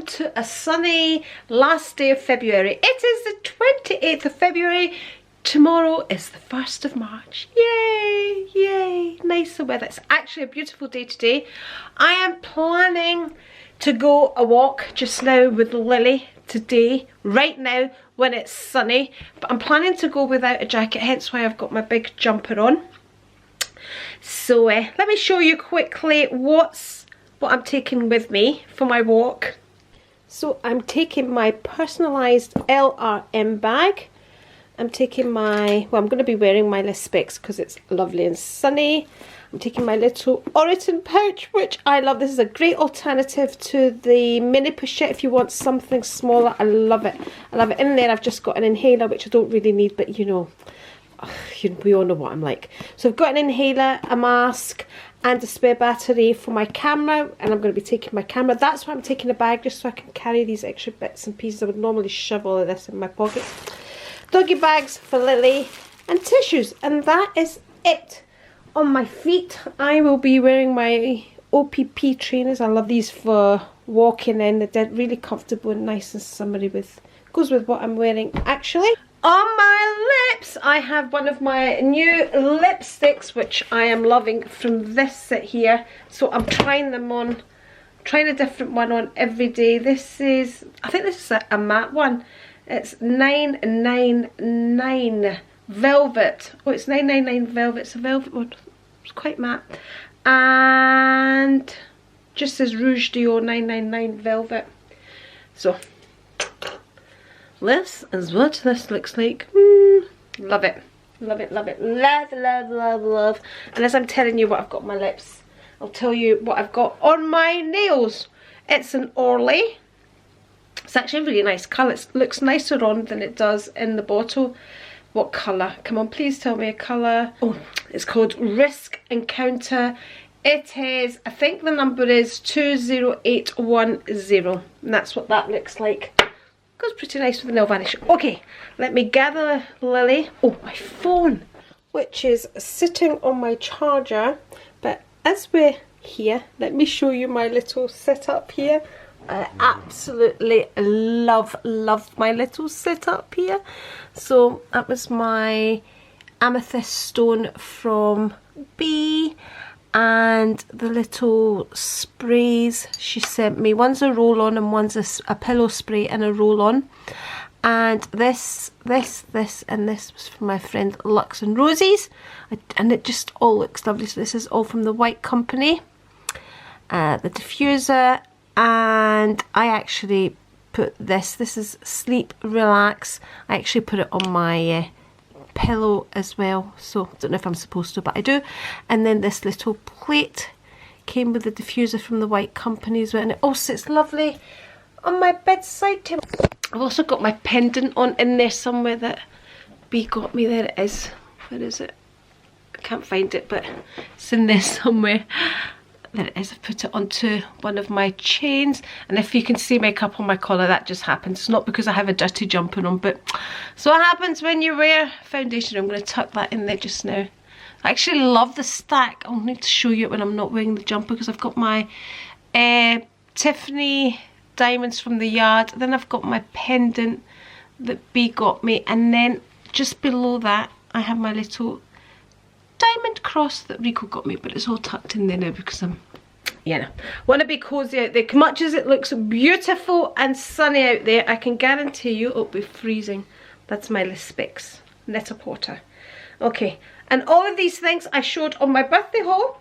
welcome to a sunny last day of February. It is the 28th of February. Tomorrow is the 1st of March. Yay, yay, nicer weather. It's actually a beautiful day today. I am planning to go a walk just now with Lily today, right now when it's sunny, but I'm planning to go without a jacket, hence why I've got my big jumper on. So let me show you quickly what I'm taking with me for my walk. So I'm taking my personalised LRM bag. I'm taking my, well, I'm going to be wearing my list specs because it's lovely and sunny. I'm taking my little ORCHID pouch, which I love. This is a great alternative to the mini pochette if you want something smaller. I love it. I love it. In there I've just got an inhaler, which I don't really need, but you know, we all know what I'm like. So I've got an inhaler, a mask, and a spare battery for my camera, and I'm going to be taking my camera. That's why I'm taking a bag, just so I can carry these extra bits and pieces. I would normally shove all of this in my pocket. Doggy bags for Lily, and tissues, and that is it. On my feet, I will be wearing my OPP trainers. I love these for walking in. They're really comfortable and nice and summery, goes with what I'm wearing actually. On my lips, I have one of my new lipsticks, which I am loving, from this set here. So I'm trying them on, trying a different one on every day. This is, I think this is a matte one. It's 999 velvet. Oh, it's 999 velvet. It's a velvet one. It's quite matte. And just says Rouge Dior 999 velvet. So this is what this looks like. Love it. Love it, love it. Love, love, love, love. And as I'm telling you what I've got on my lips, I'll tell you what I've got on my nails. It's an Orly. It's actually a really nice colour. It looks nicer on than it does in the bottle. What colour? Come on, please tell me a colour. Oh, it's called Risk Encounter. It is, I think the number is 20810. And that's what that looks like. Goes pretty nice with the nail varnish. Okay, let me gather Lily. Oh, my phone, which is sitting on my charger. But as we're here, let me show you my little setup here. I absolutely love my little setup here. So that was my amethyst stone from B, and the little sprays she sent me. One's a roll-on and one's a pillow spray and a roll-on. And this and this was from my friend Lux and Rosie's, and it just all looks lovely. So this is all from the White Company. The diffuser, and I actually put this is Sleep Relax. I actually put it on my pillow as well, so I don't know if I'm supposed to, but I do. And then this little plate came with the diffuser from the White Company as well, and it all sits lovely on my bedside table. I've also got my pendant on in there somewhere that B got me. There it is. Where is it? I can't find it, but it's in there somewhere. There it is. I've put it onto one of my chains, and if you can see makeup on my collar, that just happens. It's not because I have a dirty jumper on, but so what happens when you wear foundation. I'm going to tuck that in there just now. I actually love the stack. I'll need to show you it when I'm not wearing the jumper, because I've got my Tiffany diamonds from the yard, then I've got my pendant that B got me, and then just below that I have my little diamond cross that Rico got me, but it's all tucked in there now because I'm, want to be cozy out there. Much as it looks beautiful and sunny out there, I can guarantee you it'll be freezing. That's my list specs, Net-a-Porter. Okay, and all of these things I showed on my birthday haul.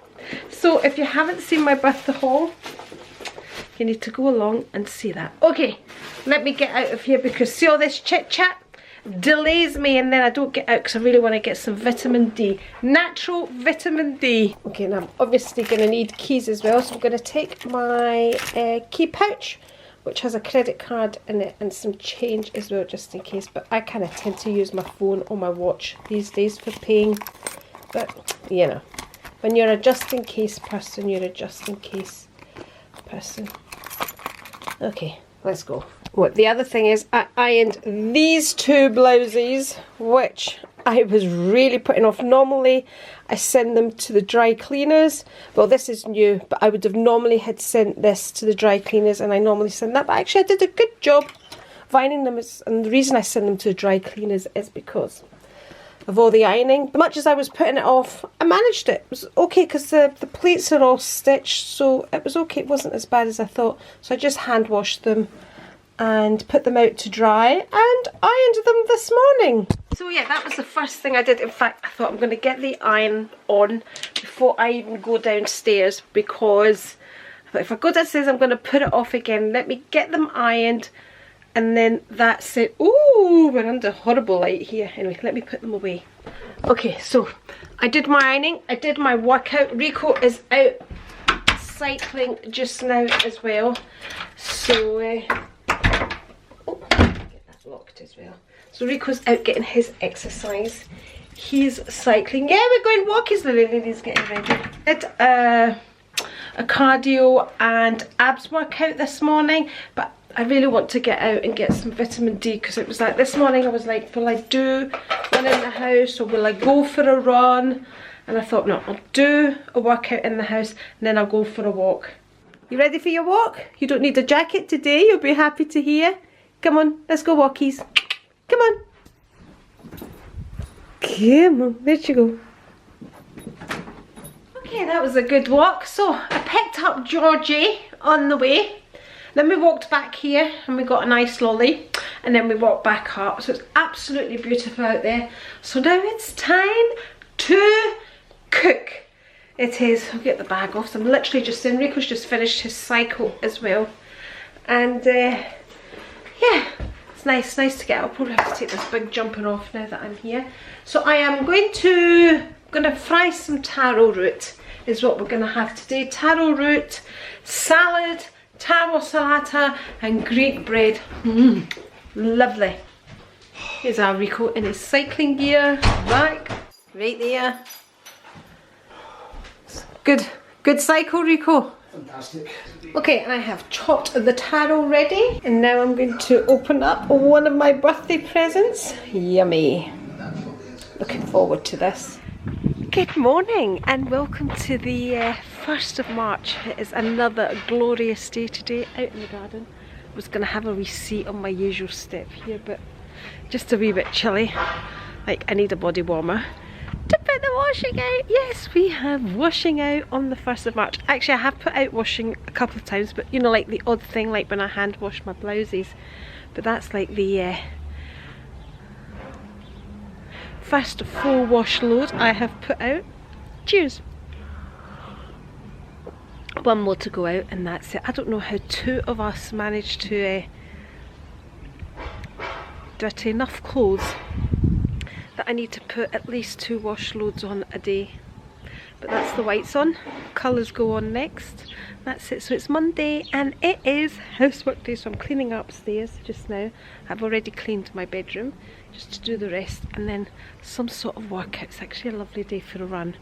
So if you haven't seen my birthday haul, you need to go along and see that. Okay, let me get out of here, because see all this chit chat delays me, and then I don't get out because I really want to get some vitamin D, natural vitamin D. Okay, now I'm obviously going to need keys as well, so I'm going to take my key pouch, which has a credit card in it and some change as well, just in case. But I kind of tend to use my phone or my watch these days for paying, but you know, when you're a just in case person, you're a just in case person. Okay, let's go. What the other thing is, I ironed these two blouses, which I was really putting off. Normally I send them to the dry cleaners. Well, this is new, but I would have normally had sent this to the dry cleaners, and I normally send that, but actually I did a good job ironing them. And the reason I send them to the dry cleaners is because of all the ironing. But much as I was putting it off, I managed it. It was okay because the plates are all stitched, so it was okay. It wasn't as bad as I thought. So I just hand washed them and put them out to dry and ironed them this morning. So yeah, that was the first thing I did. In fact, I thought I'm going to get the iron on before I even go downstairs, because if I go downstairs I'm going to put it off again. Let me get them ironed and then that's it. Ooh, we're under horrible light here. Anyway, let me put them away. Okay, so I did my ironing, I did my workout. Rico is out cycling just now as well, so get that locked as well. So Rico's out getting his exercise. He's cycling. Yeah, we're going walkies. Lily's getting ready. Did a cardio and abs workout this morning, but I really want to get out and get some vitamin D, because it was like this morning I was like, will I do one in the house or will I go for a run? And I thought, no, I'll do a workout in the house and then I'll go for a walk. You ready for your walk? You don't need a jacket today, you'll be happy to hear. Come on, let's go walkies. Come on. Come on, where'd you go? Okay, that was a good walk. So I picked up Georgie on the way. Then we walked back here and we got a nice lolly, and then we walked back up. So it's absolutely beautiful out there. So now it's time to cook. It is. I'll get the bag off. So I'm literally just in. Rico's just finished his cycle as well. And yeah, it's nice to get out. I'll probably have to take this big jumper off now that I'm here. So I am going to fry some taro root is what we're going to have today. Taro root, salad, taro salata and Greek bread. Lovely. Here's our Rico in his cycling gear. Right there. Good cycle, Rico. Fantastic. Okay, and I have chopped the taro ready, and now I'm going to open up one of my birthday presents. Yummy. Looking forward to this. Good morning and welcome to the 1st of March. It is another glorious day today out in the garden. I was going to have a wee seat on my usual step here, but just a wee bit chilly. Like, I need a body warmer to put the washing out. Yes, we have washing out on the 1st of March. Actually, I have put out washing a couple of times, but you know, like the odd thing, like when I hand wash my blouses. But that's like the first full wash load I have put out. Cheers. One more to go out and that's it. I don't know how two of us managed to get enough clothes that I need to put at least 2 wash loads on a day. But that's the whites on. Colours go on next. That's it. So it's Monday and it is housework day, so I'm cleaning upstairs just now. I've already cleaned my bedroom just to do the rest, and then some sort of workout. It's actually a lovely day for a run,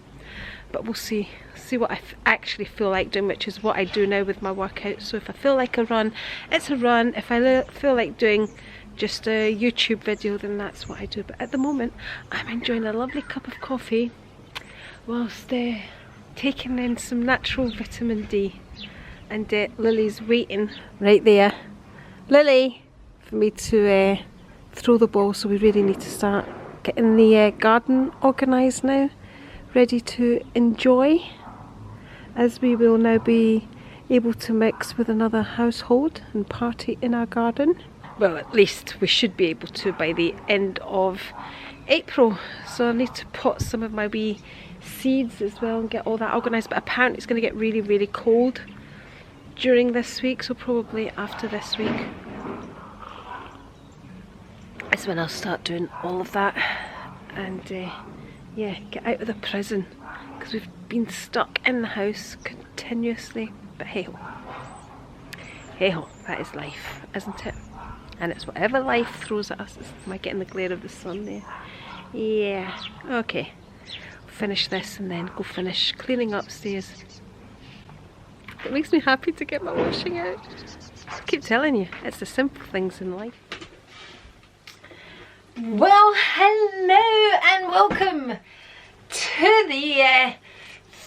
but we'll see what I actually feel like doing, which is what I do now with my workout. So if I feel like a run, it's a run. If I feel like doing just a YouTube video, then that's what I do. But at the moment I'm enjoying a lovely cup of coffee whilst taking in some natural vitamin D, and Lily's waiting right there, Lily, for me to throw the ball. So we really need to start getting the garden organised now, ready to enjoy, as we will now be able to mix with another household and party in our garden. Well, at least we should be able to by the end of April. So I need to pot some of my wee seeds as well and get all that organised. But apparently it's going to get really, really cold during this week, so probably after this week is when I'll start doing all of that, and yeah, get out of the prison, because we've been stuck in the house continuously. But hey ho, that is life, isn't it? And it's whatever life throws at us. Am I getting the glare of the sun there? Yeah. Okay, finish this and then go finish cleaning upstairs. It makes me happy to get my washing out. I keep telling you, it's the simple things in life. Well, hello and welcome to the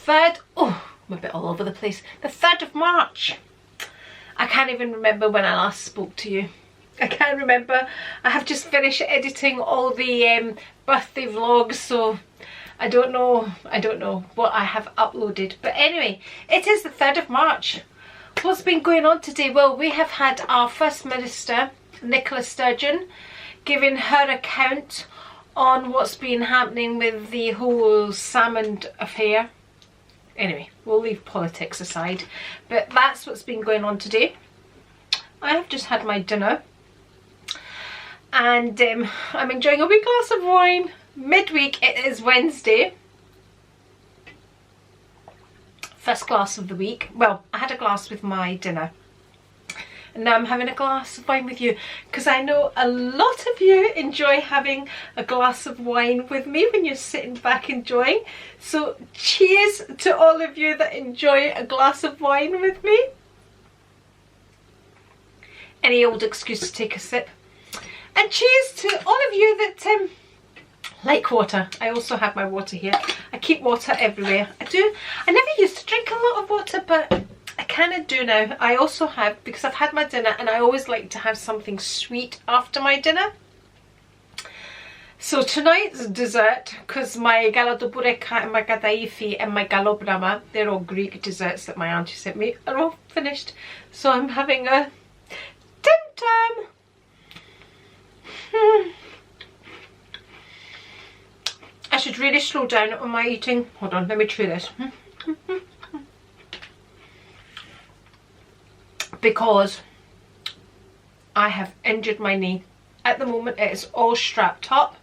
3rd, oh, I'm a bit all over the place, the 3rd of March. I can't even remember when I last spoke to you. I can't remember. I have just finished editing all the birthday vlogs, so I don't know what I have uploaded. But anyway, it is the 3rd of March. What's been going on today? Well, we have had our First Minister, Nicola Sturgeon, giving her account on what's been happening with the whole salmon affair. Anyway, we'll leave politics aside, but that's what's been going on today. I have just had my dinner and I'm enjoying a wee glass of wine. Midweek, it is Wednesday. First glass of the week. Well, I had a glass with my dinner. And now I'm having a glass of wine with you because I know a lot of you enjoy having a glass of wine with me when you're sitting back enjoying. So cheers to all of you that enjoy a glass of wine with me. Any old excuse to take a sip. And cheers to all of you that like water. I also have my water here. I keep water everywhere. I never used to drink a lot of water, but I kind of do now. I also have, because I've had my dinner and I always like to have something sweet after my dinner. So tonight's dessert, because my TILBURY and my gadaifi and my galobrama, they're all Greek desserts that my auntie sent me, are all finished. So I'm having a dim tam. I should really slow down on my eating. Hold on, let me chew this. Because I have injured my knee. At the moment it is all strapped up.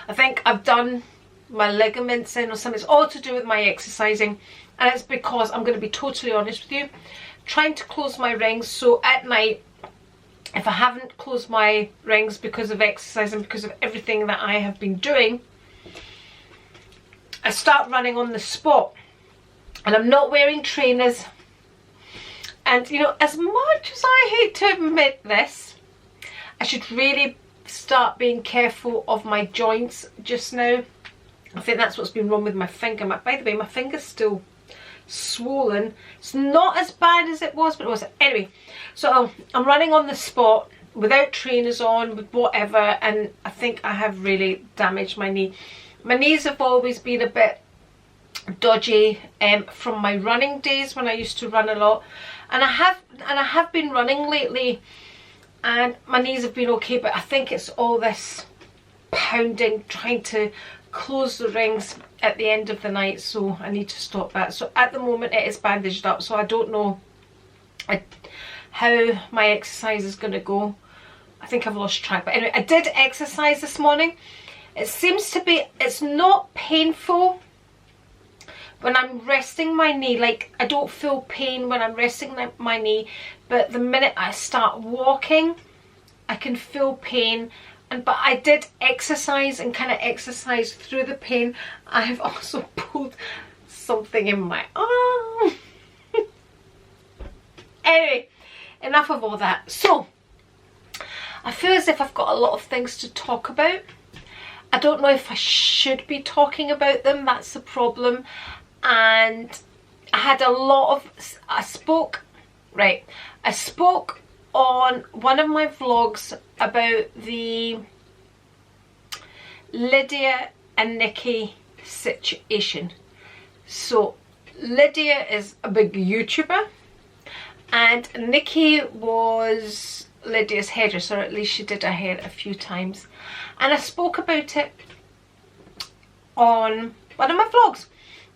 I think I've done my ligaments in or something. It's all to do with my exercising, and it's because, I'm going to be totally honest with you, trying to close my rings. So at night, if I haven't closed my rings because of exercising, because of everything that I have been doing, I start running on the spot and I'm not wearing trainers. And you know, as much as I hate to admit this, I should really start being careful of my joints just now. I think that's what's been wrong with my finger. By the way, my finger's still swollen. It's not as bad as it was, but it was. Anyway, so I'm running on the spot without trainers on, with whatever, and I think I have really damaged my knee. My knees have always been a bit dodgy from my running days when I used to run a lot, and I have been running lately and my knees have been okay, but I think it's all this pounding, trying to close the rings at the end of the night, so I need to stop that. So at the moment it is bandaged up, so I don't know how my exercise is going to go. I think I've lost track, but anyway, I did exercise this morning. It seems to be, it's not painful when I'm resting my knee. Like, I don't feel pain when I'm resting my knee, but the minute I start walking I can feel pain. But I did exercise and kind of exercise through the pain. I have also pulled something in my arm. Anyway, enough of all that. So I feel as if I've got a lot of things to talk about. I don't know if I should be talking about them, that's the problem. And I had a lot of, I spoke on one of my vlogs about the Lydia and Nicky situation. So Lydia is a big YouTuber and Nicky was Lydia's hairdresser, or at least she did her hair a few times, and I spoke about it on one of my vlogs.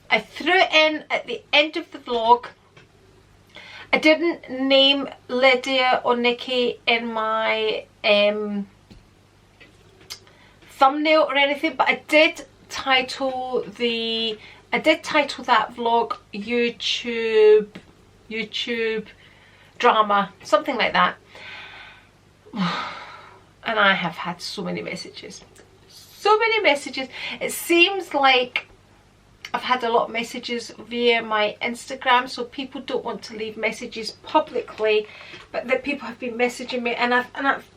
I threw it in at the end of the vlog. I didn't name Lydia or Nicky in my thumbnail or anything, but I did title that vlog YouTube drama, something like that. And I have had so many messages. It seems like I've had a lot of messages via my Instagram, so people don't want to leave messages publicly, but that people have been messaging me, and I've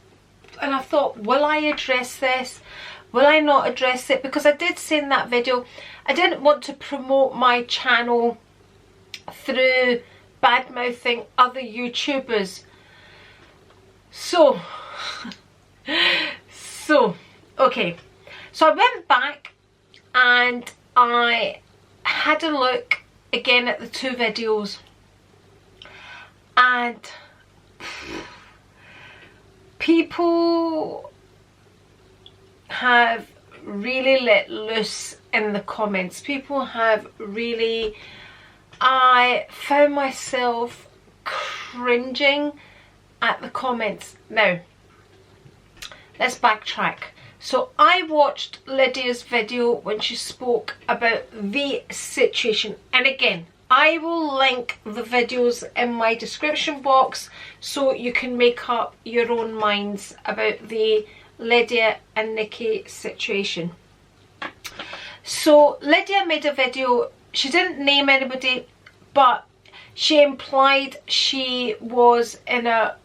and I thought, will I address this? Will I not address it? Because I did say in that video, I didn't want to promote my channel through bad-mouthing other YouTubers. So, okay. So I went back and I had a look again at the 2 videos, and people have really let loose in the comments. People have really, I found myself cringing at the comments. Now, let's backtrack. So I watched Lydia's video when she spoke about the situation, and again, I will link the videos in my description box so you can make up your own minds about the Lydia and Nicky situation. So Lydia made a video. She didn't name anybody, but she implied she was in a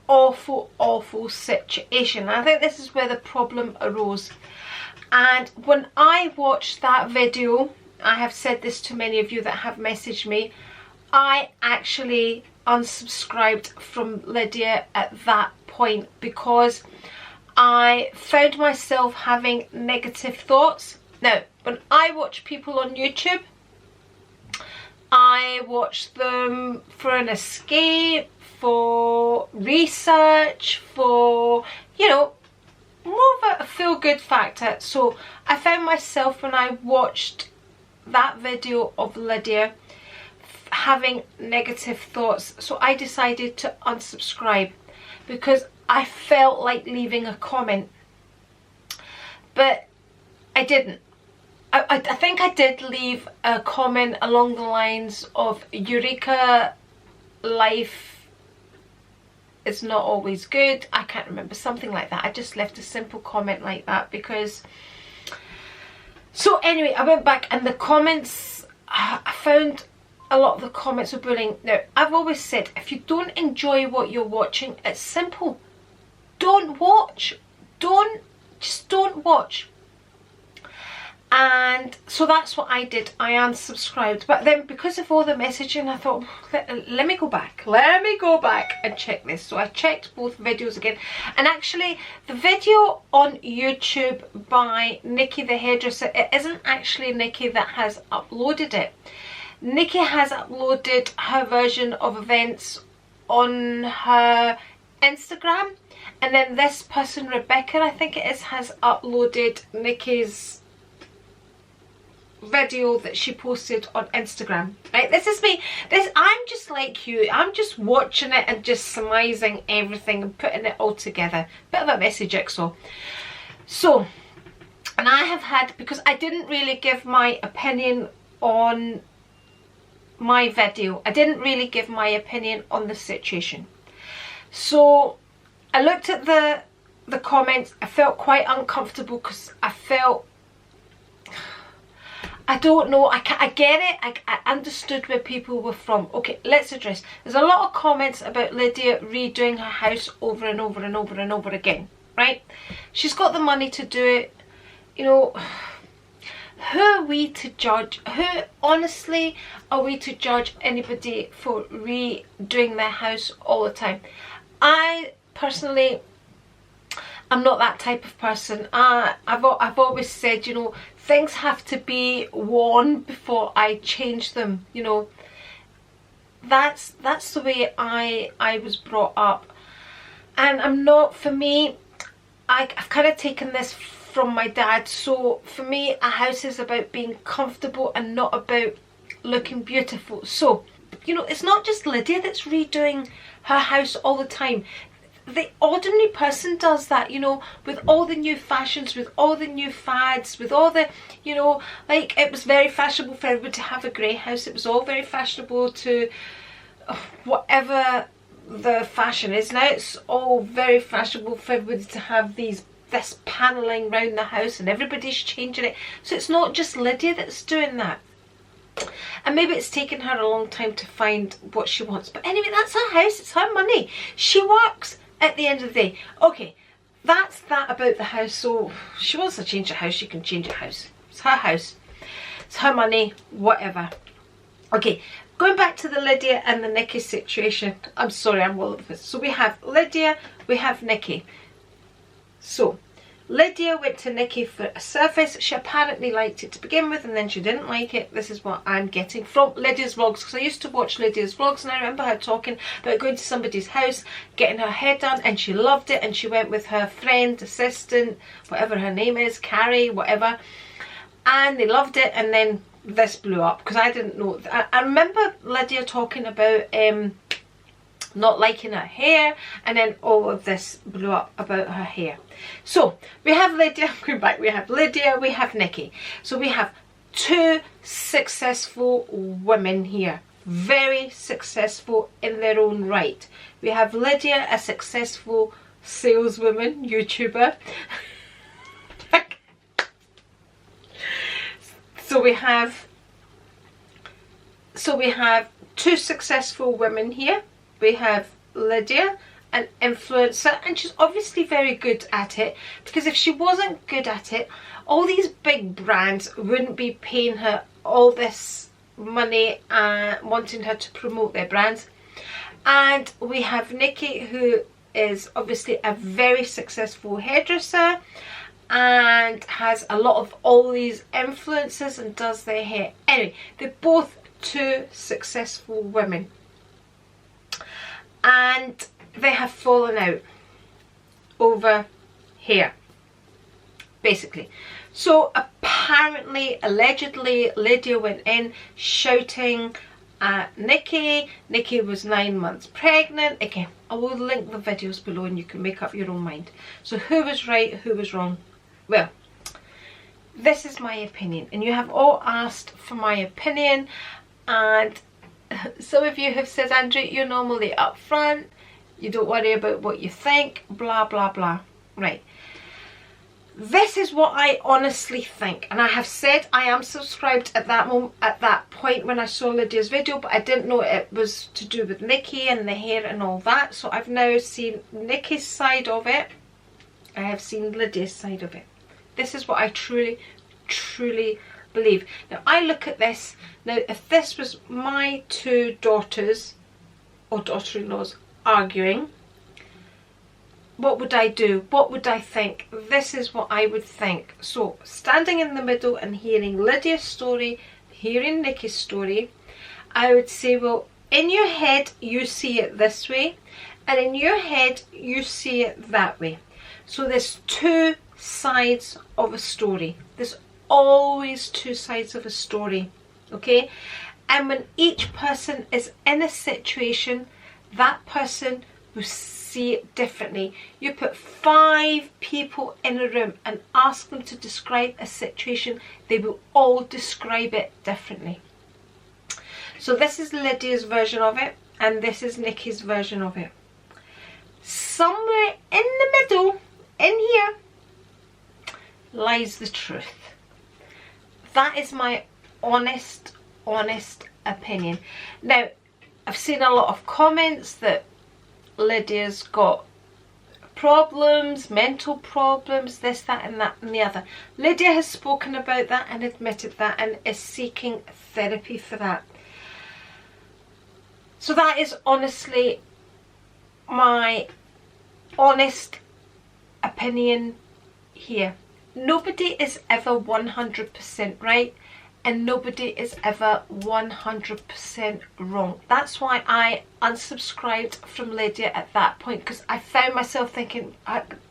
awful situation. I think this is where the problem arose. And when I watched that video, I have said this to many of you that have messaged me, I actually unsubscribed from Lydia at that point because I found myself having negative thoughts. Now, when I watch people on YouTube, I watch them for an escape, for research, for, you know, more of a feel-good factor. So I found myself, when I watched that video of Lydia, having negative thoughts. So I decided to unsubscribe because I felt like leaving a comment, but I didn't. I think I did leave a comment along the lines of, Eureka, life is not always good. I can't remember, something like that. I just left a simple comment like that because... So anyway, I went back and the comments, I found a lot of the comments were bullying. Now, I've always said, if you don't enjoy what you're watching, it's simple. Don't watch. Just don't watch. And so that's what I did. I unsubscribed. But then because of all the messaging, I thought, let me go back. Let me go back and check this. So I checked both videos again. And actually, the video on YouTube by Nicky the hairdresser, it isn't actually Nicky that has uploaded it. Nicky has uploaded her version of events on her Instagram. And then this person, Rebecca, I think it is, has uploaded Nicky's video that she posted on Instagram. Right, this is me. I'm just like you. I'm just watching it and just surmising everything and putting it all together. Bit of a messy jigsaw. So, and I have had, because I didn't really give my opinion on my video. I didn't really give my opinion on the situation. So I looked at the comments. I felt quite uncomfortable because I felt, I don't know, I get it, I understood where people were from. Okay, let's address. There's a lot of comments about Lydia redoing her house over and over and over and over again, right? She's got the money to do it, you know. Who are we to judge? Who, honestly, are we to judge anybody for redoing their house all the time? I personally, I'm not that type of person. I've always said, you know, things have to be worn before I change them, you know. That's the way I was brought up. And I'm not, for me, I've kind of taken this from my dad. So for me, a house is about being comfortable and not about looking beautiful. So, you know, it's not just Lydia that's redoing her house all the time. The ordinary person does that, you know, with all the new fashions, with all the new fads, with all the, you know, like, it was very fashionable for everybody to have a grey house. It was all very fashionable to, whatever the fashion is now, it's all very fashionable for everybody to have this panelling round the house, and everybody's changing it. So it's not just Lydia that's doing that. And maybe it's taken her a long time to find what she wants. But anyway, that's her house, it's her money. She works at the end of the day. Okay, that's that about the house. So she wants to change the house, she can change the house. It's her house, it's her money, whatever. Okay, going back to the Lydia and the Nicky situation. I'm sorry, I'm all over this. So we have Lydia, we have Nicky. So Lydia went to Nicky for a service. She apparently liked it to begin with, and then she didn't like it. This is what I'm getting from Lydia's vlogs, because I used to watch Lydia's vlogs, and I remember her talking about going to somebody's house, getting her hair done, and she loved it, and she went with her friend, assistant, whatever her name is, Carrie, whatever, and they loved it, and then this blew up, because I didn't know. I remember Lydia talking about not liking her hair, and then all of this blew up about her hair. So we have Lydia, going back, we have Lydia, we have Nicky. So we have two successful women here, very successful in their own right. We have Lydia, a successful saleswoman, YouTuber. So we have two successful women here. We have Lydia, an influencer, and she's obviously very good at it, because if she wasn't good at it, all these big brands wouldn't be paying her all this money and wanting her to promote their brands. And we have Nicky, who is obviously a very successful hairdresser and has a lot of all these influencers and does their hair. Anyway, they're both two successful women, and they have fallen out over hair, basically. So apparently, allegedly, Lydia went in shouting at Nicky. Nicky was 9 months pregnant. Again, I will link the videos below and you can make up your own mind. So who was right, who was wrong? Well, this is my opinion, and you have all asked for my opinion, and some of you have said, Andri, you're normally upfront, you don't worry about what you think, blah blah blah. Right, this is what I honestly think, and I have said I am subscribed at that moment, at that point when I saw Lydia's video, but I didn't know it was to do with Nicky and the hair and all that. So I've now seen Nicky's side of it, I have seen Lydia's side of it. This is what I truly believe. Now I look at this, now if this was my two daughters or daughter-in-laws arguing, what would I do? What would I think? This is what I would think. So standing in the middle and hearing Lydia's story, hearing Nicky's story, I would say, well, in your head you see it this way, and in your head you see it that way. So there's two sides of a story. There's always two sides of a story, okay? And when each person is in a situation, that person will see it differently. You put 5 people in a room and ask them to describe a situation, they will all describe it differently. So this is Lydia's version of it, and this is Nicky's version of it. Somewhere in the middle, in here, lies the truth. That is my honest opinion. Now, I've seen a lot of comments that Lydia's got problems, mental problems, this, that and that and the other. Lydia has spoken about that and admitted that and is seeking therapy for that. So that is honestly my honest opinion here. Nobody is ever 100% right, and nobody is ever 100% wrong. That's why I unsubscribed from Lydia at that point, because I found myself thinking,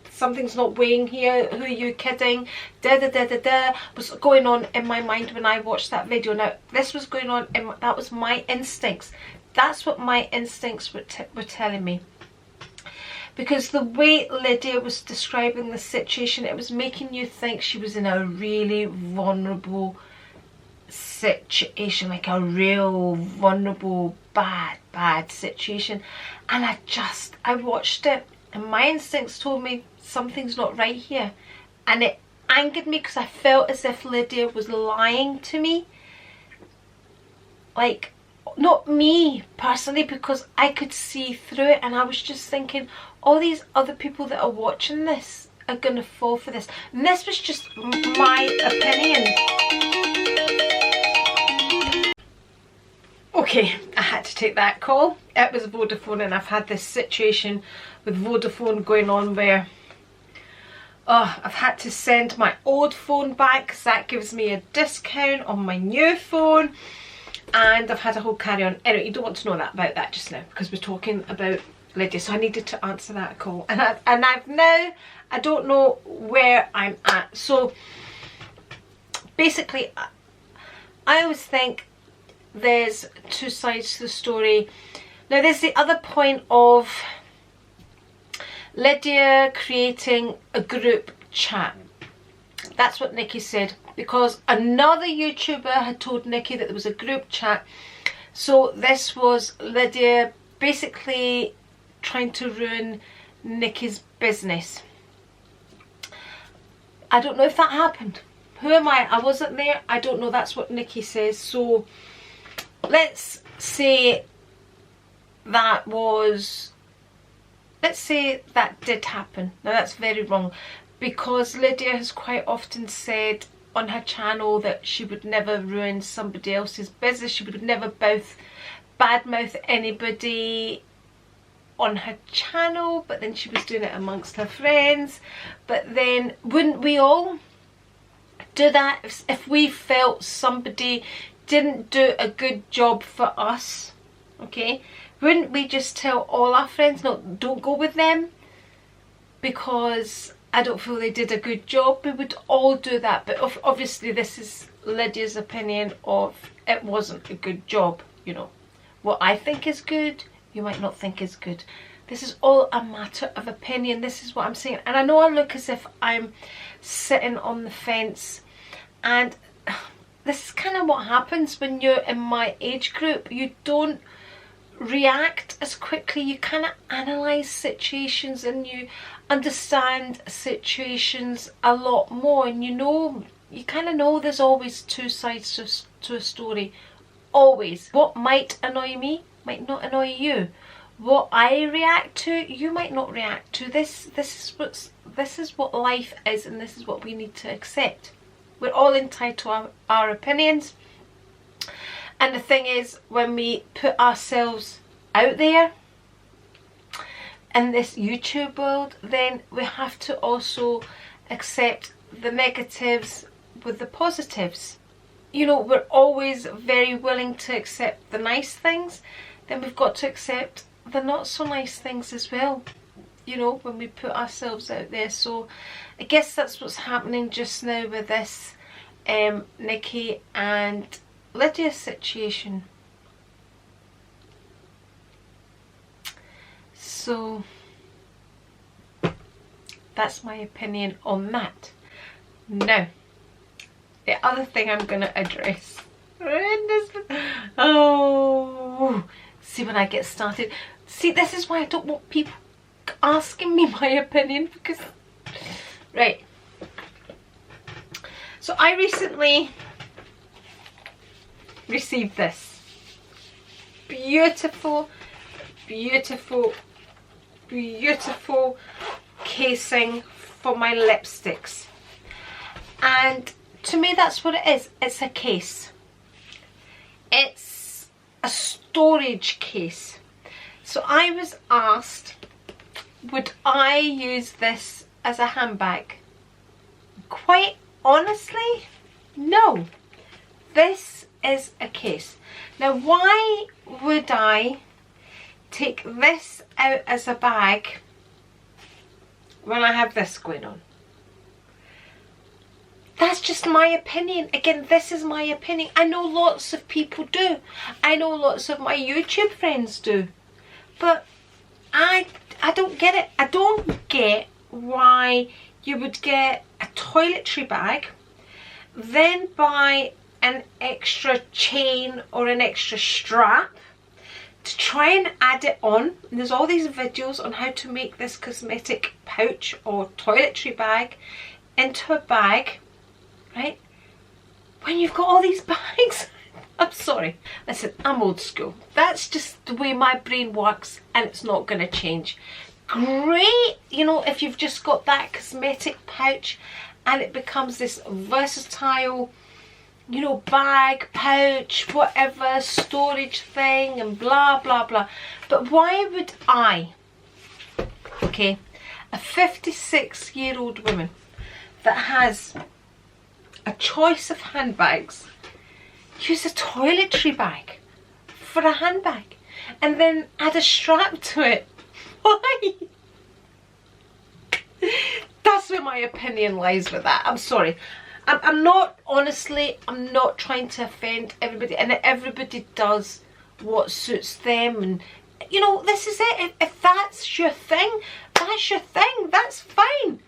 something's not weighing here, who are you kidding, was going on in my mind when I watched that video. Now this was going on, that was my instincts. That's what my instincts were telling me. Because the way Lydia was describing the situation, it was making you think she was in a really vulnerable situation, like a real vulnerable, bad situation. And I watched it, and my instincts told me something's not right here. And it angered me because I felt as if Lydia was lying to me. Like, not me personally, because I could see through it, and I was just thinking, all these other people that are watching this are gonna fall for this. And this was just my opinion. Okay, I had to take that call. It was Vodafone, and I've had this situation with Vodafone going on where I've had to send my old phone back because that gives me a discount on my new phone, and I've had a whole carry on. Anyway, you don't want to know about that just now because we're talking about Lydia, so I needed to answer that call, and I've now, I don't know where I'm at. So basically, I always think there's two sides to the story. Now there's the other point of Lydia creating a group chat. That's what Nicky said, because another YouTuber had told Nicky that there was a group chat. So this was Lydia basically trying to ruin Nicky's business. I don't know if that happened. Who am I? I wasn't there. I don't know. That's what Nicky says. So let's say that was, let's say that did happen. Now that's very wrong, because Lydia has quite often said on her channel that she would never ruin somebody else's business. She would never badmouth anybody on her channel, but then she was doing it amongst her friends. But then wouldn't we all do that if we felt somebody didn't do a good job for us? Okay, wouldn't we just tell all our friends, no, don't go with them because I don't feel they did a good job? We would all do that. But obviously this is Lydia's opinion of it wasn't a good job. You know, what I think is good, you might not think is good. This is all a matter of opinion. This is what I'm saying. And I know I look as if I'm sitting on the fence, and this is kind of what happens when you're in my age group. You don't react as quickly. You kind of analyse situations and you understand situations a lot more, and you kind of know there's always two sides to a story. Always. What might annoy me might not annoy you. What I react to, you might not react to. This is what life is, and this is what we need to accept. We're all entitled to our opinions. And the thing is, when we put ourselves out there in this YouTube world, then we have to also accept the negatives with the positives. You know, we're always very willing to accept the nice things, then we've got to accept the not so nice things as well, you know, when we put ourselves out there. So I guess that's what's happening just now with this Nicky and Lydia situation. So that's my opinion on that. Now, the other thing I'm going to address. Oh, see, when I get started. See, this is why I don't want people asking me my opinion, because... Right. So I recently received this beautiful, beautiful, beautiful casing for my lipsticks. And to me, that's what it is. It's a case. It's a storage case. So I was asked, would I use this as a handbag? Quite honestly, no. This is a case. Now, why would I take this out as a bag when I have this going on? That's just my opinion. Again, this is my opinion. I know lots of people do. I know lots of my YouTube friends do. But I don't get it. I don't get why you would get a toiletry bag, then buy an extra chain or an extra strap to try and add it on. And there's all these videos on how to make this cosmetic pouch or toiletry bag into a bag, right? When you've got all these bags, I'm sorry. Listen, I'm old school. That's just the way my brain works, and it's not going to change. Great, you know, if you've just got that cosmetic pouch and it becomes this versatile, you know, bag, pouch, whatever, storage thing and blah, blah, blah. But why would I, okay, a 56-year-old woman that has a choice of handbags, use a toiletry bag for a handbag and then add a strap to it? Why? That's where my opinion lies with that. I'm sorry. I'm not, honestly, I'm not trying to offend everybody, and everybody does what suits them, and you know, this is it. If that's your thing, that's your thing. That's fine.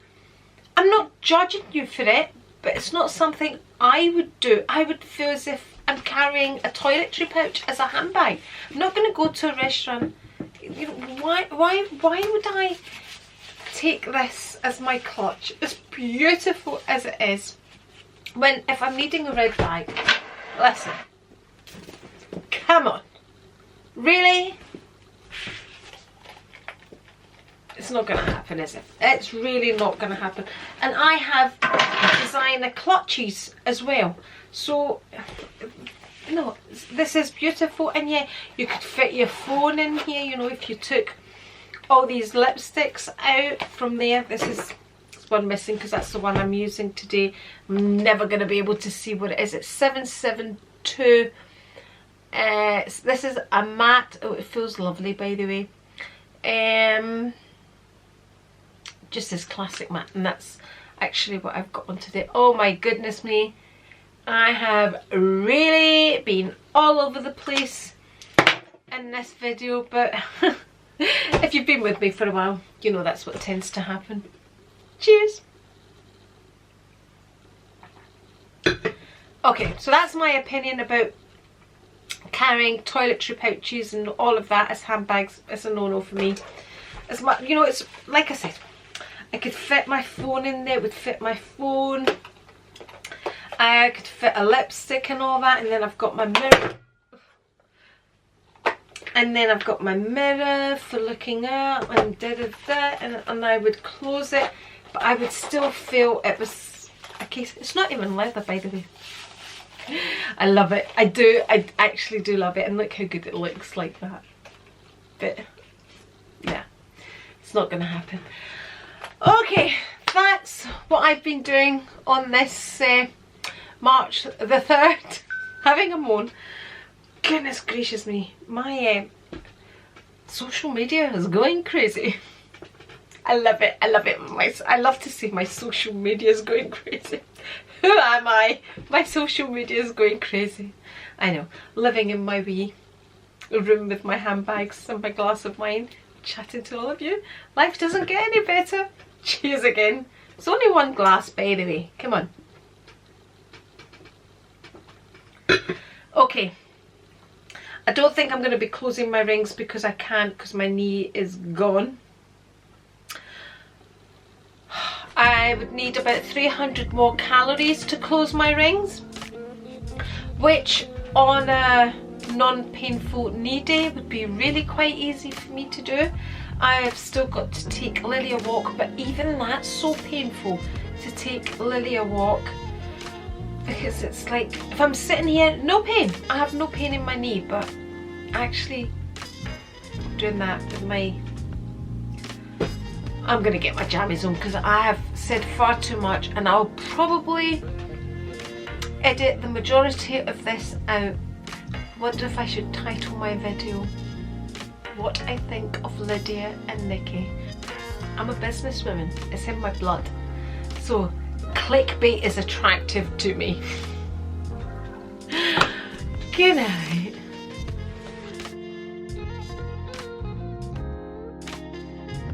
I'm not judging you for it, but it's not something I would do. I would feel as if I'm carrying a toiletry pouch as a handbag. I'm not going to go to a restaurant. You know, why would I take this as my clutch, as beautiful as it is, when if I'm needing a red bag, listen, come on, really? It's not going to happen, is it? It's really not going to happen. And I have designer clutches as well, so no, this is beautiful. And yeah, you could fit your phone in here, you know, if you took all these lipsticks out from there. This is one missing because that's the one I'm using today. I'm never going to be able to see what it is. It's 772. This is a matte. Oh, it feels lovely, by the way. Just this classic matte, and that's actually what I've got on today. Oh my goodness me, I have really been all over the place in this video, but if you've been with me for a while, you know that's what tends to happen. Cheers. Okay, so that's my opinion about carrying toiletry pouches and all of that as handbags. It's a no-no for me. As much, you know, it's like I said, I could fit my phone in there, it would fit my phone. I could fit a lipstick and all that, and then I've got my mirror. And then I've got my mirror for looking up and and I would close it, but I would still feel it was a case. It's not even leather, by the way. I love it. I do. I actually do love it, and look how good it looks like that. But yeah, it's not going to happen. Okay, that's what I've been doing on this March the 3rd. Having a moan. Goodness gracious me, my social media is going crazy. I love it. I love it. I love to see my social media is going crazy. Who am I? My social media is going crazy. I know. Living in my wee room with my handbags and my glass of wine, chatting to all of you. Life doesn't get any better. Cheers again. It's only one glass, by the way. Come on. Okay. I don't think I'm going to be closing my rings because I can't, because my knee is gone. I would need about 300 more calories to close my rings, which on a non-painful knee day would be really quite easy for me to do. I've still got to take Lily a walk, but even that's so painful to take Lily a walk, because it's like, if I'm sitting here, no pain. I have no pain in my knee, but actually doing that with my, I'm gonna get my jammies on because I have said far too much, and I'll probably edit the majority of this out. Wonder if I should title my video What I Think of Lydia and Nicky. I'm a businesswoman, it's in my blood, so clickbait is attractive to me. Good night.